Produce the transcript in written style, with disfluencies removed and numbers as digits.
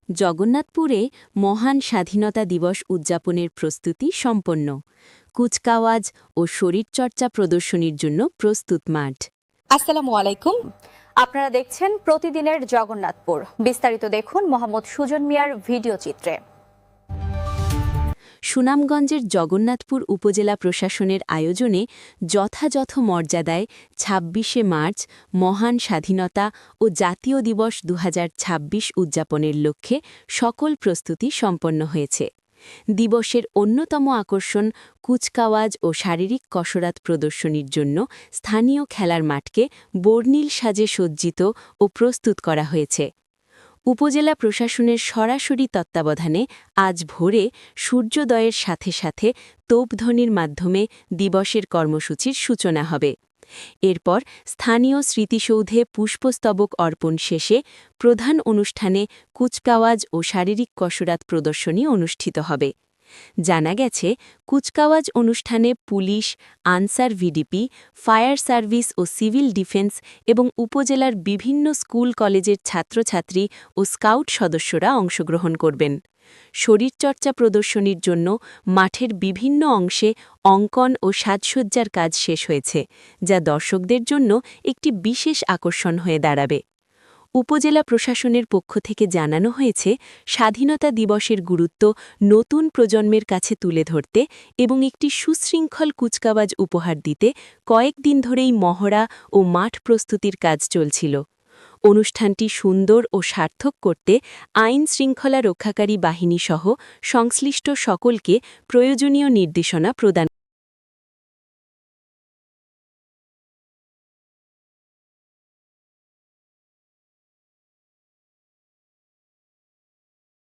জগন্নাথপুরে মহান স্বাধীনতা দিবস উদযাপনের প্রস্তুতি সম্পন্ন। কুচকাওয়াজ ও শরীরচর্চা প্রদর্শনীর জন্য প্রস্তুত মাঠ। আসসালামু আলাইকুম, আপনারা দেখছেন প্রতিদিনের জগন্নাথপুর। বিস্তারিত দেখুন মোহাম্মদ সুজন মিয়ার ভিডিও চিত্রে। সুনামগঞ্জের জগন্নাথপুর উপজেলা প্রশাসনের আয়োজনে যথাযথ মর্যাদায় ২৬শে মার্চ মহান স্বাধীনতা ও জাতীয় দিবস ২০২৬ উদযাপনের লক্ষ্যে সকল প্রস্তুতি সম্পন্ন হয়েছে। দিবসের অন্যতম আকর্ষণ কুচকাওয়াজ ও শারীরিক কসরত প্রদর্শনীর জন্য স্থানীয় খেলার মাঠকে বর্ণিল সাজে সজ্জিত ও প্রস্তুত করা হয়েছে। উপজেলা প্রশাসনের সরাসরি তত্ত্বাবধানে আজ ভোরে সূর্যোদয়ের সাথে সাথে তোপধ্বনির মাধ্যমে দিবসের কর্মসূচির সূচনা হবে। এরপর স্থানীয় স্মৃতিসৌধে পুষ্পস্তবক অর্পণ শেষে প্রধান অনুষ্ঠানে কুচকাওয়াজ ও শারীরিক কসরত প্রদর্শনী অনুষ্ঠিত হবে। জানা গেছে, কুচকাওয়াজ অনুষ্ঠানে police, Ansar VDP, fire service ও সিভিল ডিফেন্স এবং উপজেলার বিভিন্ন স্কুল কলেজের ছাত্রছাত্রী ও স্কাউট সদস্যরা অংশগ্রহণ করবেন। শরীরচর্চা প্রদর্শনীর জন্য মাঠের বিভিন্ন অংশে অঙ্কন ও সাজসজ্জার কাজ শেষ হয়েছে, যা দর্শকদের জন্য একটি বিশেষ আকর্ষণ হয়ে দাঁড়াবে। উপজেলা প্রশাসনের পক্ষ থেকে জানানো হয়েছে, স্বাধীনতা দিবসের গুরুত্ব নতুন প্রজন্মের কাছে তুলে ধরতে এবং একটি সুশৃঙ্খল কুচকাওয়াজ উপহার দিতে কয়েকদিন ধরেই মহড়া ও মাঠ প্রস্তুতির কাজ চলছিল। অনুষ্ঠানটি সুন্দর ও সার্থক করতে আইন শৃঙ্খলা রক্ষাকারী বাহিনীসহ সংশ্লিষ্ট সকলকে প্রয়োজনীয় নির্দেশনা প্রদান